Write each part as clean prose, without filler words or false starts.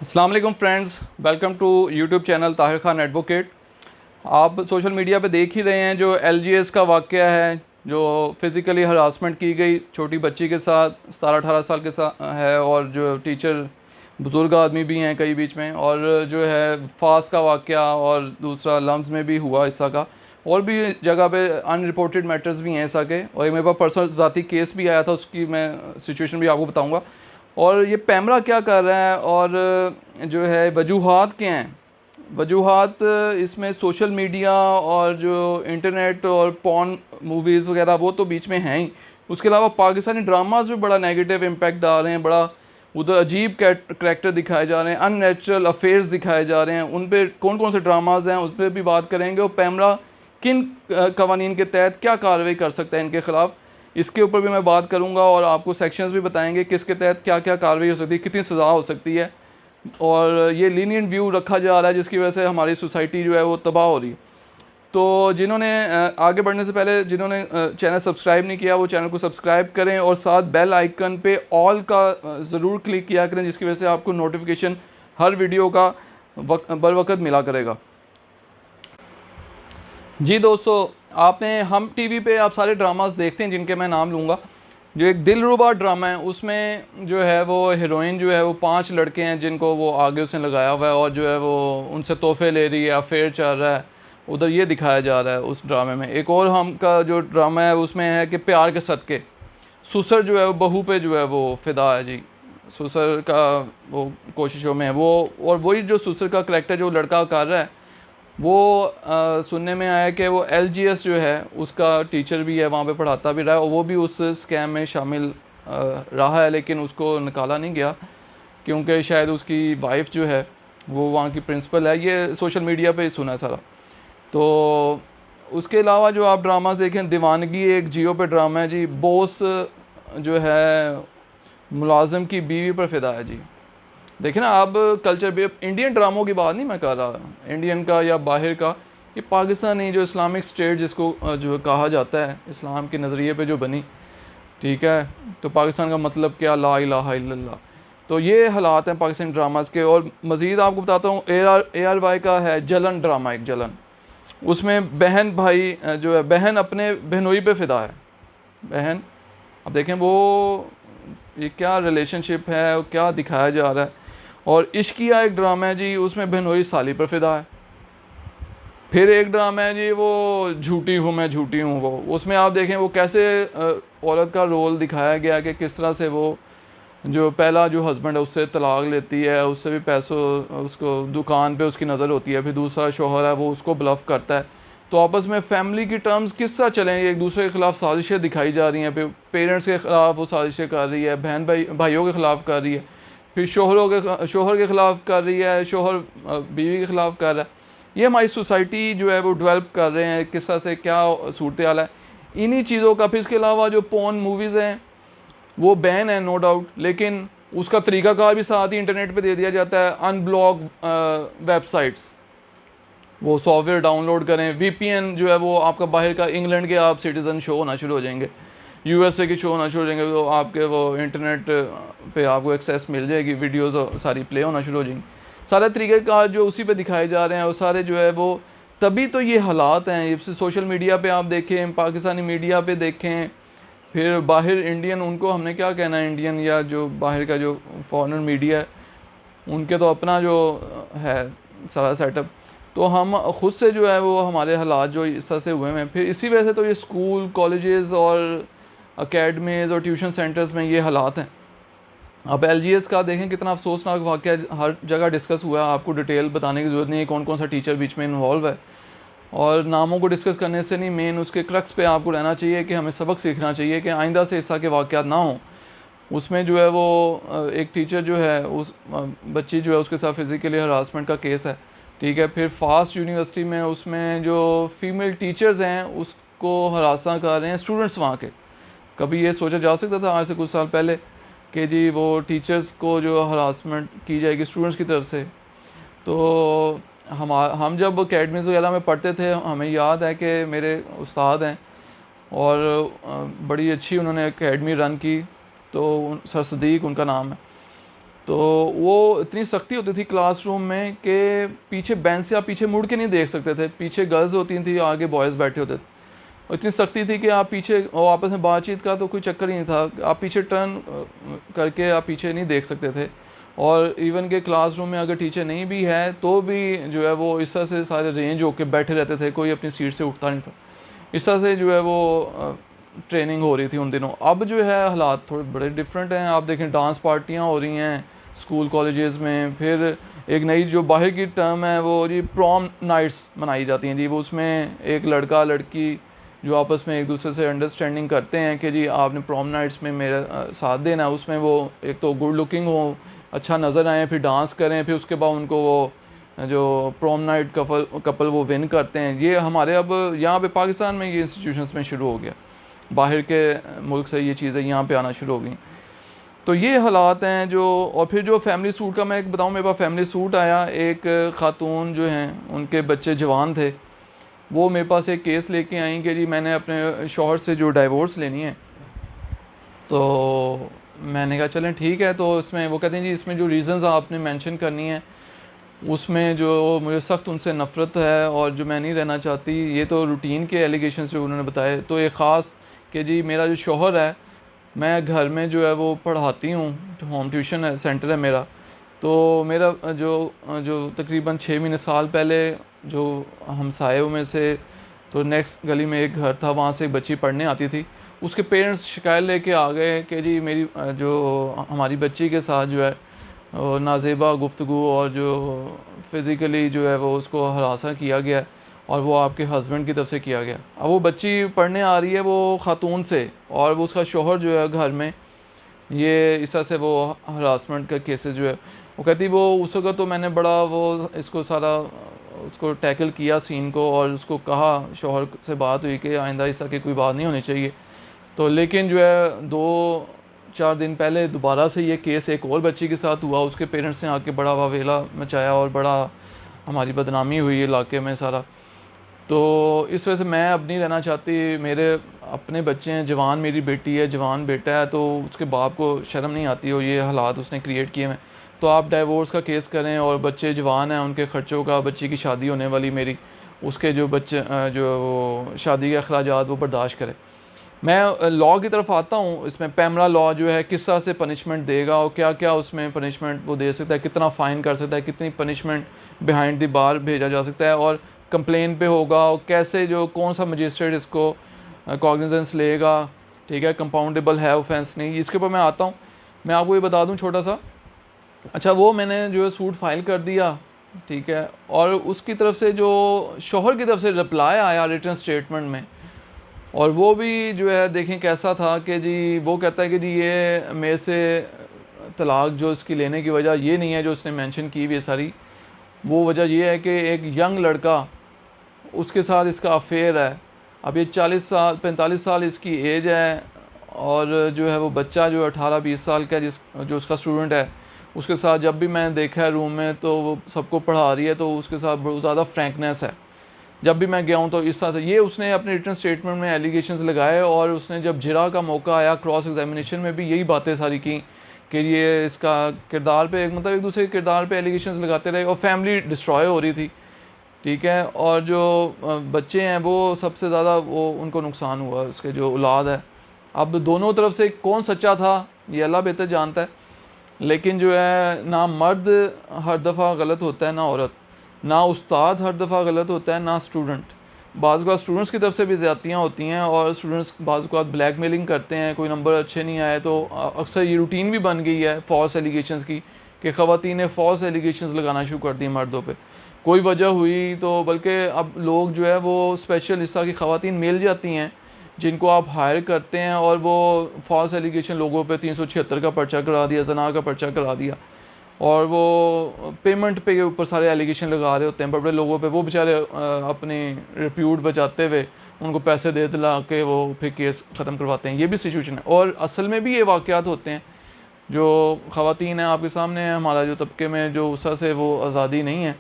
अस्सलाम वालेकुम friends, welcome to YouTube channel Tahir Khan advocate. आप सोशल मीडिया पे देख ही रहे हैं जो एलजीएस का वाक़या है, जो फिज़िकली हरासमेंट की गई छोटी बच्ची के साथ 17-18 साल के साथ है, और जो टीचर बुज़ुर्ग आदमी भी हैं कई बीच में, और जो है फास का वाक़या, और दूसरा लम्स में भी हुआ हिस्सा का, और भी जगह पे अनरिपोर्टेड मैटर्स भी हैं ऐसा के, और एक मेरे पास पर्सनल ज़ाती केस भी आया था, उसकी मैं सिचुएशन भी आपको बताऊँगा। और ये पैमरा क्या कर रहा है और जो है वजूहात क्या हैं। वजूहात इसमें सोशल मीडिया और जो इंटरनेट और पॉर्न मूवीज़ वगैरह वो तो बीच में हैं ही। उसके अलावा पाकिस्तानी ड्रामाज भी बड़ा नेगेटिव इम्पैक्ट डाल रहे हैं, बड़ा उधर अजीब करैक्टर दिखाए जा रहे हैं, अननेचुरल अफेयर्स दिखाए जा रहे हैं। उन पर कौन कौन से ड्रामाज हैं उस पर भी बात करेंगे, और पैमरा किन कवानीन के तहत क्या कार्रवाई कर सकता है इनके ख़िलाफ़, इसके ऊपर भी मैं बात करूंगा। और आपको सेक्शंस भी बताएंगे किसके तहत क्या क्या कार्रवाई हो सकती है, कितनी सज़ा हो सकती है। और ये लीनियंट व्यू रखा जा रहा है जिसकी वजह से हमारी सोसाइटी जो है वो तबाह हो रही है। तो जिन्होंने आगे बढ़ने से पहले जिन्होंने चैनल सब्सक्राइब नहीं किया वो चैनल को सब्सक्राइब करें, और साथ बेल आइकन पे ऑल का ज़रूर क्लिक किया करें, जिसकी वजह से आपको नोटिफिकेशन हर वीडियो का बर वक्त मिला करेगा। जी दोस्तों, आपने हम टीवी पे आप सारे ड्रामास देखते हैं जिनके मैं नाम लूँगा। जो एक दिलरुबा ड्रामा है उसमें जो है वो हीरोइन जो है वो 5 लड़के हैं जिनको वो आगे उसने लगाया हुआ है, और जो है वो उनसे तोहफे ले रही है, अफेयर चल रहा है, उधर ये दिखाया जा रहा है उस ड्रामे में। एक और हम का जो ड्रामा है उसमें है कि प्यार के सदके सुसर जो है वो बहू पे जो है वो फ़िदा है जी। सुसर का वो कोशिशों में है वो, और वही जो सुसर का करैक्टर जो लड़का कर रहा है वो सुनने में आया कि वो एलजीएस जो है उसका टीचर भी है, वहाँ पे पढ़ाता भी रहा है, और वो भी उस स्कैम में शामिल रहा है, लेकिन उसको निकाला नहीं गया क्योंकि शायद उसकी वाइफ जो है वो वहाँ की प्रिंसिपल है। ये सोशल मीडिया पे ही सुना है सारा। तो उसके अलावा जो आप ड्रामास देखें, दीवानगी एक जियो पे ड्रामा है जी। बॉस जो है मुलाजिम की बीवी पर फ़िदा है जी। देखिए ना, अब कल्चर भी इंडियन ड्रामों की बात नहीं मैं कर रहा, इंडियन का या बाहर का, ये पाकिस्तानी जो इस्लामिक स्टेट जिसको जो कहा जाता है इस्लाम के नज़रिए पे जो बनी, ठीक है। तो पाकिस्तान का मतलब क्या, ला इलाहा इल्लल्लाह। तो ये हालात हैं पाकिस्तानी ड्रामास के। और मज़ीद आपको बताता हूँ, ARY का है जलन ड्रामा, एक जलन। उसमें बहन भाई जो है, बहन अपने बहनोई पे फ़िदा है। बहन, अब देखें वो ये क्या रिलेशनशिप है, क्या दिखाया जा रहा है। और इश्किया एक ड्रामा है जी, उसमें बहनोई साली पर फ़िदा है। फिर एक ड्रामा है जी वो झूठी हूँ मैं झूठी हूँ, वो उसमें आप देखें वो कैसे औरत का रोल दिखाया गया कि किस तरह से वो जो पहला जो हस्बैंड है उससे तलाक लेती है, उससे भी पैसों उसको दुकान पे उसकी नज़र होती है, फिर दूसरा शोहर है वो उसको ब्लफ करता है। तो आपस में फैमिली की टर्म्स किस तरह चलेंगे, एक दूसरे के ख़िलाफ़ साजिशें दिखाई जा रही हैं, फिर पेरेंट्स के ख़िलाफ़ वो साजिशें कर रही है, बहन भाइयों के ख़िलाफ़ कर रही है, फिर शोहर के ख़िलाफ़ कर रही है, शोहर बीवी के ख़िलाफ़ कर रहा है। ये हमारी सोसाइटी जो है वो डेवलप कर रहे हैं, किस तरह से क्या सूरत हाल है इन्हीं चीज़ों का। फिर इसके अलावा जो पॉर्न मूवीज़ हैं वो बैन है नो डाउट, लेकिन उसका तरीक़ाकार भी साथ ही इंटरनेट पे दे दिया जाता है। अनब्लॉक वेबसाइट्स, वो सॉफ्टवेयर डाउनलोड करें, VPN जो है वो आपका बाहर का इंग्लैंड के आप सिटीज़न शो होना शुरू हो जाएंगे, USA की शो होना शुरू हो जाएंगे, तो आपके वो इंटरनेट पे आपको एक्सेस मिल जाएगी, वीडियोज़ सारी प्ले होना शुरू हो जाएंगी। सारे तरीक़ेकार जो उसी पे दिखाए जा रहे हैं वो सारे जो है वो, तभी तो ये हालात हैं। ये सोशल मीडिया पे आप देखें, पाकिस्तानी मीडिया पे देखें, फिर बाहर इंडियन, उनको हमने क्या कहना है, इंडियन या जो बाहर का जो फॉरेन मीडिया है उनके तो अपना जो है सारा सेटअप। तो हम ख़ुद से जो है वो हमारे हालात जो इस तरह से हुए हैं, फिर इसी वजह से तो ये स्कूल कॉलेजेस और अकेडमीज़ और ट्यूशन सेंटर्स में ये हालात हैं। अब LGS का देखें कितना अफसोसनाक वाक़या हर जगह डिस्कस हुआ है, आपको डिटेल बताने की ज़रूरत नहीं है कौन कौन सा टीचर बीच में इन्वॉल्व है। और नामों को डिस्कस करने से नहीं, मेन उसके क्रक्स पे आपको रहना चाहिए कि हमें सबक सीखना चाहिए कि आइंदा से इस तरह के वाक़यात ना हों। उसमें जो है वो एक टीचर जो है उस बच्ची जो है उसके साथ फ़िज़िकली हरासमेंट का केस है, ठीक है। फिर फास्ट यूनिवर्सिटी में उसमें जो फीमेल टीचर्स हैं उसको हरासा कर रहे हैं स्टूडेंट्स वहाँ के। कभी ये सोचा जा सकता था आज से कुछ साल पहले कि जी वो टीचर्स को जो हरासमेंट की जाएगी स्टूडेंट्स की तरफ से। तो हम जब अकेडमीज़ वगैरह में पढ़ते थे हमें याद है कि मेरे उस्ताद हैं और बड़ी अच्छी उन्होंने एकेडमी रन की, तो सर सदीक उनका नाम है। तो वो इतनी सख्ती होती थी क्लासरूम में कि पीछे बेंच से आप पीछे मुड़ के नहीं देख सकते थे, पीछे गर्ल्स होती थी, आगे बॉयज़ बैठे होते थे। और इतनी सख्ती थी कि आप पीछे, और आपस में बातचीत का तो कोई चक्कर ही नहीं था, आप पीछे टर्न करके आप पीछे नहीं देख सकते थे। और इवन के क्लासरूम में अगर टीचर नहीं भी है तो भी जो है वो इस तरह से सारे रेंज होके बैठे रहते थे, कोई अपनी सीट से उठता नहीं था। इस तरह से जो है वो ट्रेनिंग हो रही थी उन दिनों। अब जो है हालात थोड़े बड़े डिफरेंट हैं। आप देखें डांस पार्टियाँ हो रही हैं स्कूल कॉलेजेस में, फिर एक नई जो बाहर की टर्म है वो जी प्रॉम नाइट्स मनाई जाती हैं जी। वो उसमें एक लड़का लड़की जो आपस में एक दूसरे से अंडरस्टैंडिंग करते हैं कि जी आपने प्रॉम नाइट्स में मेरा साथ देना है। उसमें वो एक तो गुड लुकिंग हो, अच्छा नज़र आए, फिर डांस करें, फिर उसके बाद उनको वो जो प्रॉम नाइट कपल वो विन करते हैं। ये हमारे अब यहाँ पे पाकिस्तान में ये इंस्टीट्यूशंस में शुरू हो गया, बाहर के मुल्क से ये चीज़ें यहाँ पे आना शुरू हो गई। तो ये हालात हैं जो। और फिर जो फैमिली सूट का मैं एक बताऊँ, मेरे पास फैमिली सूट आया, एक ख़ातून जो हैं उनके बच्चे जवान थे, वो मेरे पास एक केस लेके आई कि जी मैंने अपने शौहर से जो डाइवोर्स लेनी है। तो मैंने कहा चलें ठीक है। तो इसमें वो कहते हैं जी इसमें जो रीज़न्स आपने मेंशन करनी है उसमें जो मुझे सख्त उनसे नफ़रत है और जो मैं नहीं रहना चाहती, ये तो रूटीन के एलिगेशन जो उन्होंने बताए। तो ये ख़ास कि जी मेरा जो शौहर है, मैं घर में जो है वो पढ़ाती हूँ, होम ट्यूशन है सेंटर है मेरा। तो मेरा जो जो तकरीबन 6 महीने साल पहले जो हमसायों में से तो नेक्स्ट गली में एक घर था, वहाँ से एक बच्ची पढ़ने आती थी। उसके पेरेंट्स शिकायत लेके आ गए कि जी मेरी जो हमारी बच्ची के साथ जो है और नाजेबा गुफ्तगू और जो फ़िज़िकली जो है वो उसको हरासा किया गया और वो आपके हस्बैंड की तरफ से किया गया। अब वो बच्ची पढ़ने आ रही है वो ख़ातून से, और वो उसका शौहर जो है घर में ये इस तरह से वो हरासमेंट का केसेस जो है वो कहती वो उस वक्त तो मैंने बड़ा वो इसको सारा उसको टैकल किया सीन को, और उसको कहा शौहर से बात हुई कि आइंदा इस तरह की कोई बात नहीं होनी चाहिए। तो लेकिन जो है 2-4 दिन पहले दोबारा से ये केस एक और बच्ची के साथ हुआ। उसके पेरेंट्स ने आके बड़ा वावेला मचाया और बड़ा हमारी बदनामी हुई इलाके में सारा। तो इस वजह से मैं अब नहीं रहना चाहती। मेरे अपने बच्चे हैं, जवान मेरी बेटी है, जवान बेटा है, तो उसके बाप को शर्म नहीं आती और ये हालात उसने क्रिएट किए हैं। तो आप डाइवोर्स का केस करें और बच्चे जवान हैं, उनके ख़र्चों का, बच्ची की शादी होने वाली मेरी, उसके जो बच्चे जो शादी के अखराजात वो बर्दाश्त करें। मैं लॉ की तरफ आता हूँ। इसमें पैमरा लॉ जो है किस तरह से पनिशमेंट देगा और क्या क्या उसमें पनिशमेंट वो दे सकता है, कितना फ़ाइन कर सकता है, कितनी पनिशमेंट बिहाइंड द बार भेजा जा सकता है, और कंप्लेन पे होगा, और कैसे जो कौन सा मजिस्ट्रेट इसको कॉग्निजेंस लेगा, ठीक है, कंपाउंडेबल है ऑफेंस नहीं, इसके ऊपर मैं आता हूँ। मैं आपको ये बता दूँ छोटा सा। अच्छा, वो मैंने जो है सूट फाइल कर दिया, ठीक है, और उसकी तरफ से जो शौहर की तरफ से रिप्लाई आया रिटर्न स्टेटमेंट में, और वो भी जो है देखें कैसा था कि जी वो कहता है कि जी ये मेरे से तलाक जो इसकी लेने की वजह ये नहीं है जो उसने मेंशन की हुई है सारी। वो वजह ये है कि एक यंग लड़का, उसके साथ इसका अफेयर है। अब ये 45 साल इसकी एज है, और जो है वो बच्चा जो 18-20 साल का जो उसका स्टूडेंट है, उसके साथ जब भी मैंने देखा है रूम में तो वो सबको पढ़ा रही है, तो उसके साथ बहुत ज़्यादा फ्रैंकनेस है। जब भी मैं गया हूँ तो इस तरह से ये उसने अपने रिटर्न स्टेटमेंट में एलिगेशंस लगाए, और उसने जब जिरा का मौका आया क्रॉस एग्जामिनेशन में भी यही बातें सारी की कि ये इसका किरदार पे मतलब एक दूसरे के किरदार पे एलिगेशंस लगाते रहे, और फैमिली डिस्ट्रॉय हो रही थी, ठीक है। और जो बच्चे हैं वो सबसे ज़्यादा वो उनको नुकसान हुआ, उसके जो औलाद है। अब दोनों तरफ से कौन सच्चा था ये अल्लाह बेहतर जानता है, लेकिन जो है ना मर्द हर दफ़ा गलत होता है ना औरत, ना उस्ताद हर दफ़ा गलत होता है ना स्टूडेंट। बाज़ बात स्टूडेंट्स की तरफ से भी ज़्यादतियाँ होती हैं, और स्टूडेंट्स बाज़ बात ब्लैकमेलिंग करते हैं, कोई नंबर अच्छे नहीं आए तो अक्सर ये रूटीन भी बन गई है फॉल्स एलिगेशंस की, कि ख़वातीन ने फॉल्स एलिगेशंस लगाना शुरू कर दी मर्दों पे, कोई वजह हुई तो। बल्कि अब लोग जो है वो स्पेशल इस तरह की ख़वातीन मिल जाती हैं जिनको आप हायर करते हैं, और वो फॉल्स एलिगेशन लोगों पे 376 का पर्चा करा दिया, जना का पर्चा करा दिया, और वो पेमेंट पे के ऊपर सारे एलिगेशन लगा रहे होते हैं बड़े लोगों पे। वो बेचारे अपनी रिप्यूट बचाते हुए उनको पैसे दे दिला के वो फिर केस ख़त्म करवाते हैं। ये भी सिचुएशन है, और असल में भी ये वाक़यात होते हैं। जो ख़वातीन हैं आपके सामने है, हमारा जो तबके में जो उस तरह से वो आज़ादी नहीं है,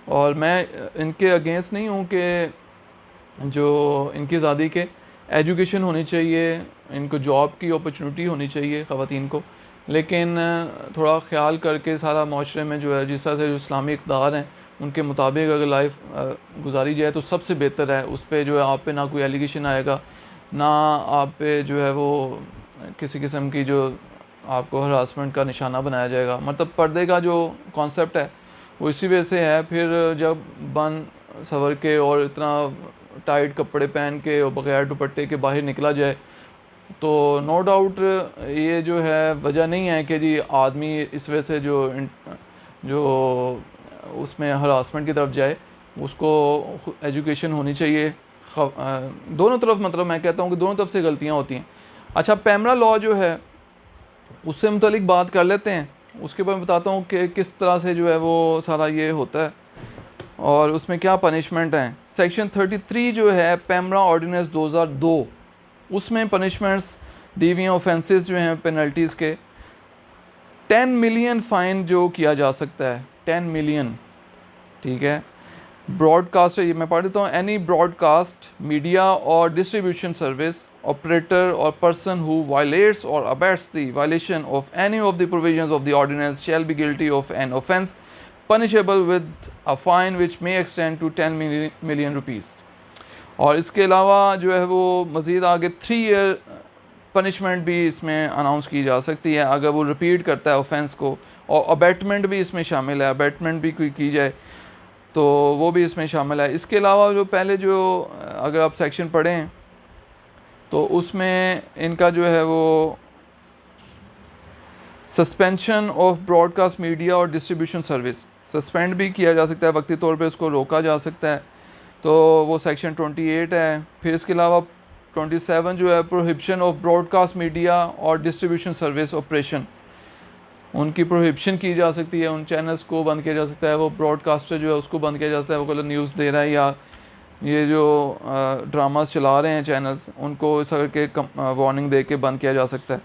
और मैं इनके अगेंस्ट नहीं हूँ कि जो इनकी आज़ादी के एजुकेशन होनी चाहिए, इनको जॉब की अपॉर्चुनिटी होनी चाहिए ख़वातीन को, लेकिन थोड़ा ख्याल करके सारा माशरे में जो है जिस तरह से जो इस्लामी इक़दार हैं उनके मुताबिक अगर लाइफ गुजारी जाए तो सबसे बेहतर है। उस पर जो है आप पे ना कोई एलिगेशन आएगा, ना आप पे जो है वो किसी किस्म की जो आपको हरासमेंट का निशाना बनाया जाएगा। मतलब पर्दे का जो कॉन्सेप्ट है वो इसी वजह से है। फिर जब बन सवर के और इतना टाइट कपड़े पहन के और बगैर दुपट्टे के बाहर निकला जाए तो नो डाउट ये जो है वजह नहीं है कि जी आदमी इस वजह से जो उसमें हरासमेंट की तरफ जाए। उसको एजुकेशन होनी चाहिए दोनों तरफ। मतलब मैं कहता हूँ कि दोनों तरफ से गलतियाँ होती हैं। अच्छा, पैमरा लॉ जो है उससे मुतलिक बात कर लेते हैं। उसके बाद बताता हूँ कि किस तरह से जो है वो सारा ये होता है और उसमें क्या पनिशमेंट हैं। सेक्शन 33 जो है पैमरा ऑर्डिनेंस 2002, उसमें पनिशमेंट्स दी हुई हैं ऑफेंसेस जो हैं पेनल्टीज़ के। 10 मिलियन फ़ाइन जो किया जा सकता है, 10 मिलियन, ठीक है। ब्रॉडकास्ट, ये मैं पढ़ देता हूँ। एनी ब्रॉडकास्ट मीडिया और डिस्ट्रीब्यूशन सर्विस ऑपरेटर और पर्सन हु वायलेट्स और abets the violation of any of the provisions of the ordinance shall be guilty of an offence punishable with a fine which may extend to 10 million rupees. और इसके अलावा जो है वो मज़ीद आगे 3 ईयर पनिशमेंट भी इसमें अनाउंस की जा सकती है अगर वो रिपीट करता है ऑफेंस को। और अबेटमेंट भी इसमें शामिल है, अबेटमेंट भी कोई की जाए तो वो भी इसमें शामिल है। इसके अलावा जो पहले जो अगर आप सेक्शन पढ़ें तो उसमें इनका जो है वो सस्पेंशन ऑफ ब्रॉडकास्ट मीडिया और डिस्ट्रीब्यूशन सर्विस सस्पेंड भी किया जा सकता है, वक्ती तौर पे उसको रोका जा सकता है, तो वो सेक्शन 28 है। फिर इसके अलावा 27 जो है प्रोहिबिशन ऑफ ब्रॉडकास्ट मीडिया और डिस्ट्रीब्यूशन सर्विस ऑपरेशन, उनकी प्रोहिबिशन की जा सकती है, उन चैनल्स को बंद किया जा सकता है। वो ब्रॉडकास्टर जो है उसको बंद किया जा सकता है, वो गलत न्यूज़ दे रहा है या ये जो ड्रामास चला रहे हैं चैनल्स उनको इस करके वार्निंग दे के बंद किया जा सकता है।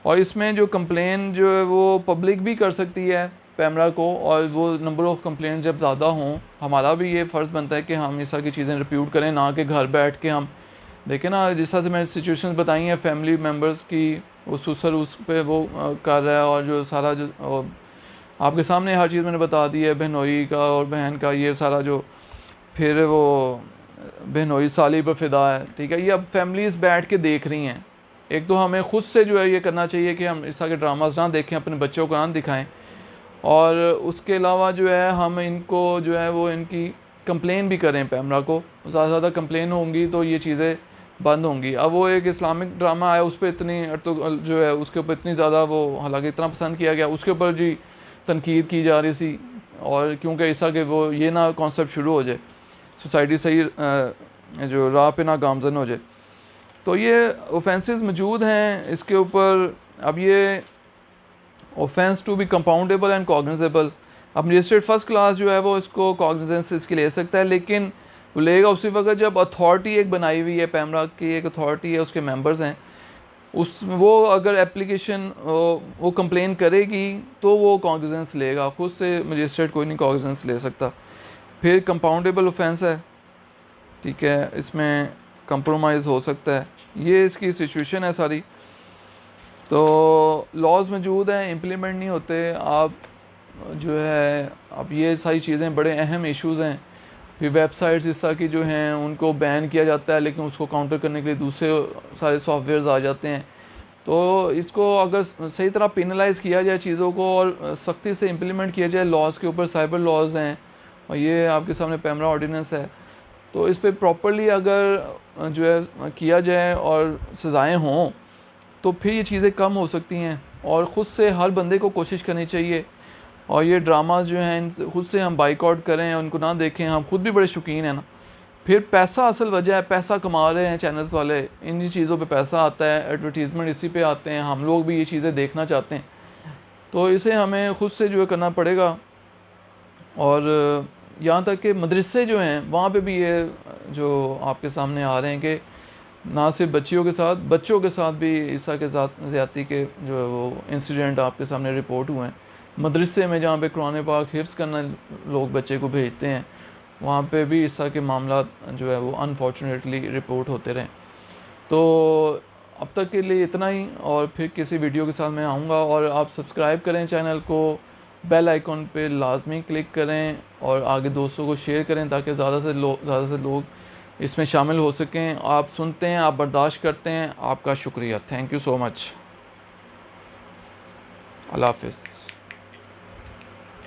और इसमें जो कंप्लेन जो है वो पब्लिक भी कर सकती है पैमरा को, और वो नंबर ऑफ़ कंप्लेन जब ज़्यादा हों हमारा भी ये फ़र्ज़ बनता है कि हम इस तरह की चीज़ें रिप्यूट करें, ना कि घर बैठ के हम देखें ना जिस तरह से मैंने सिचुएशंस बताई हैं फैमिली मेम्बर्स की, वो सुसर उस पे वो कर रहा है और जो सारा जो आपके सामने हर चीज़ मैंने बता दी है, बहनोई का और बहन का ये सारा जो, फिर वो बहनोई साली पर फ़िदा है, ठीक है। ये अब फैमिलीज़ बैठ के देख रही हैं। एक तो हमें ख़ुद से जो है ये करना चाहिए कि हम इस तरह के ड्रामास ना देखें, अपने बच्चों को ना दिखाएं, और उसके अलावा जो है हम इनको जो है वो इनकी कंप्लेन भी करें पैमरा को। ज़्यादा से ज़्यादा कंप्लेन होंगी तो ये चीज़ें बंद होंगी। अब वो एक इस्लामिक ड्रामा आया उस पर इतनी तो जो है उसके ऊपर इतनी ज़्यादा वो हालांकि इतना पसंद किया गया, उसके ऊपर जी तनकीद की जा रही थी, और क्योंकि ऐसा कि वो ये ना कॉन्सेप्ट शुरू हो जाए सोसाइटी सही जो राह पे ना गामजन हो जाए। तो ये ऑफेंसेस मौजूद हैं इसके ऊपर। अब ये offence to be compoundable and cognizable, अब मजिस्ट्रेट फर्स्ट क्लास जो है वो इसको कॉग्निजेंस इसकी ले सकता है, लेकिन वो लेगा उसी वक्त जब अथॉरिटी एक बनाई हुई है, पैमरा की एक अथॉरिटी है, उसके मेंबर्स हैं, वो अगर एप्लीकेशन वो कंप्लेन करेगी तो वो कॉग्निजेंस लेगा, खुद से मजिस्ट्रेट कोई नहीं कॉग्निजेंस ले सकता। फिर कंपाउंडेबल ऑफेंस है, ठीक है, इसमें कंप्रोमाइज़ हो सकता है, ये इसकी सिचुएशन है सारी। तो लॉज मौजूद हैं, इम्प्लीमेंट नहीं होते। आप जो है अब ये सारी चीज़ें बड़े अहम इश्यूज़ हैं। फिर वेबसाइट्स इस तरह की जो हैं उनको बैन किया जाता है, लेकिन उसको काउंटर करने के लिए दूसरे सारे सॉफ्टवेयर्स आ जाते हैं। तो इसको अगर सही तरह पेनलाइज़ किया जाए चीज़ों को और सख्ती से इम्प्लीमेंट किया जाए लॉज के ऊपर, साइबर लॉज हैं और ये आपके सामने पैमरा ऑर्डिनेंस है, तो इस पर प्रॉपरली अगर जो है किया जाए और सज़ाएँ हों तो फिर ये चीज़ें कम हो सकती हैं। और ख़ुद से हर बंदे को कोशिश करनी चाहिए, और ये ड्रामास जो हैं इनसे खुद से हम बाइकआउट करें, उनको ना देखें। हम खुद भी बड़े शौकीन हैं ना, फिर पैसा असल वजह है, पैसा कमा रहे हैं चैनल्स वाले, इन चीज़ों पे पैसा आता है, एडवर्टीज़मेंट इसी पे आते हैं, हम लोग भी ये चीज़ें देखना चाहते हैं, तो इसे हमें खुद से जो है करना पड़ेगा। और यहाँ तक कि मदरसे जो हैं वहाँ पे भी ये जो आपके सामने आ रहे हैं कि ना सिर्फ बच्चों के साथ भी इस तरह के साथ ज़्यादती के जो है वो इंसिडेंट आपके सामने रिपोर्ट हुए हैं। मदरसे में जहाँ पे कुरान पाक हिफ्ज़ करना लोग बच्चे को भेजते हैं, वहाँ पे भी इस तरह के मामला जो है वो अनफॉर्चुनेटली रिपोर्ट होते रहे। तो अब तक के लिए इतना ही, और फिर किसी वीडियो के साथ मैं आऊँगा। और आप सब्सक्राइब करें चैनल को, बेल आइकॉन पे लाजमी क्लिक करें और आगे दोस्तों को शेयर करें ताकि ज़्यादा से लोग इसमें शामिल हो सकें। आप सुनते हैं, आप बर्दाश्त करते हैं, आपका शुक्रिया। Thank you so much. अल्लाह हाफ़िज़।